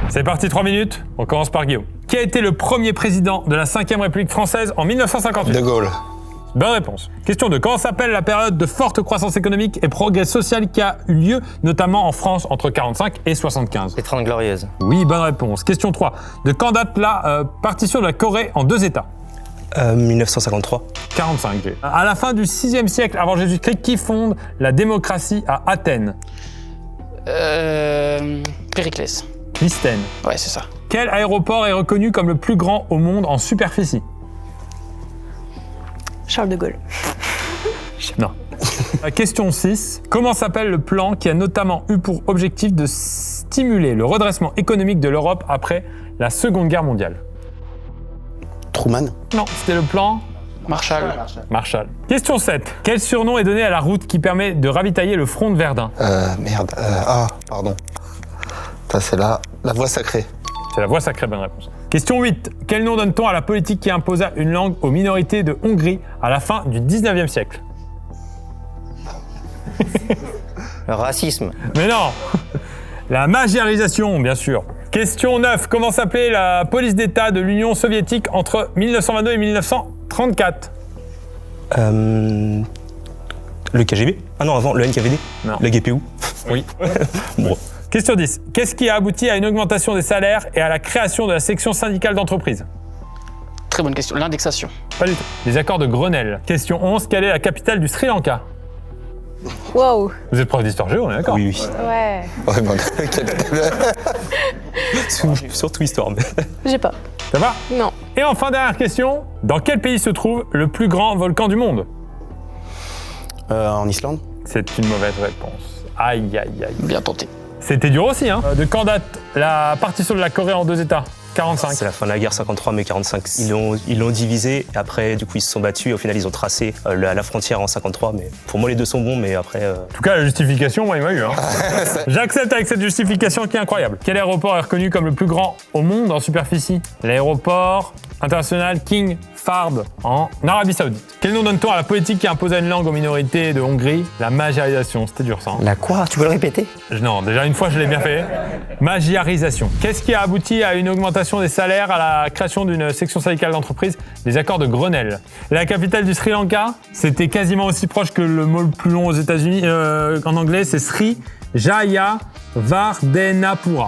C'est parti, 3 minutes. On commence par Guillaume. Qui a été le premier président de la 5e République française en 1958 ? De Gaulle. Bonne réponse. Question 2. Comment s'appelle la période de forte croissance économique et progrès social qui a eu lieu, notamment en France, entre 45 et 75 ? Les 30 Glorieuses. Oui, bonne réponse. Question 3. De quand date la partition de la Corée en 2 États ? 1953. 45. À la fin du 6e siècle avant Jésus-Christ, qui fonde la démocratie à Athènes ? Périclès. Clisthène. Ouais, c'est ça. Quel aéroport est reconnu comme le plus grand au monde en superficie ? Charles de Gaulle. Non. Question 6. Comment s'appelle le plan qui a notamment eu pour objectif de stimuler le redressement économique de l'Europe après la Seconde Guerre mondiale ? Truman. Non, c'était le plan Marshall. Question 7. Quel surnom est donné à la route qui permet de ravitailler le front de Verdun ? Pardon. Ça, c'est la voie sacrée. C'est la voie sacrée, bonne réponse. Question 8. Quel nom donne-t-on à la politique qui imposa une langue aux minorités de Hongrie à la fin du 19e siècle ? Le racisme. Mais non. La magyarisation, bien sûr. Question 9. Comment s'appelait la police d'État de l'Union soviétique entre 1922 et 1934 ? Le KGB ? Ah non, avant, le NKVD ? Non. La GPU ? Oui. Bon. Question 10. Qu'est-ce qui a abouti à une augmentation des salaires et à la création de la section syndicale d'entreprise ? Très bonne question. L'indexation. Pas du tout. Les accords de Grenelle. Question 11. Quelle est la capitale du Sri Lanka ? Wow. Vous êtes prof d'histoire géo, on est d'accord ? Oui. Ouais. Ouais, bon, Surtout histoire. Mais... J'ai pas. Ça va ? Non. Et enfin, dernière question. Dans quel pays se trouve le plus grand volcan du monde ? en Islande. C'est une mauvaise réponse. Aïe, aïe, aïe. Bien tenté. C'était dur aussi, hein. De quand date la partition de la Corée en 2 États ? 45. C'est la fin de la guerre, 53, mais 45. Ils l'ont divisé, et après, du coup, ils se sont battus, et au final, ils ont tracé la frontière en 53, mais pour moi, les deux sont bons, mais après... En tout cas, la justification, moi, il m'a eu. Hein. J'accepte avec cette justification qui est incroyable. Quel aéroport est reconnu comme le plus grand au monde en superficie ? L'aéroport international King Fahd en Arabie Saoudite. Quel nom donne-t-on à la politique qui imposa une langue aux minorités de Hongrie ? La magyarisation. C'était dur, ça. Hein. La quoi ? Tu peux le répéter ? Non, déjà une fois, je l'ai bien fait. Magyarisation. Qu'est-ce qui a abouti à une augmentation des salaires, à la création d'une section syndicale d'entreprise ? Les accords de Grenelle. La capitale du Sri Lanka, c'était quasiment aussi proche que le mot le plus long aux États-Unis. En anglais, c'est Sri Jayavardenapura.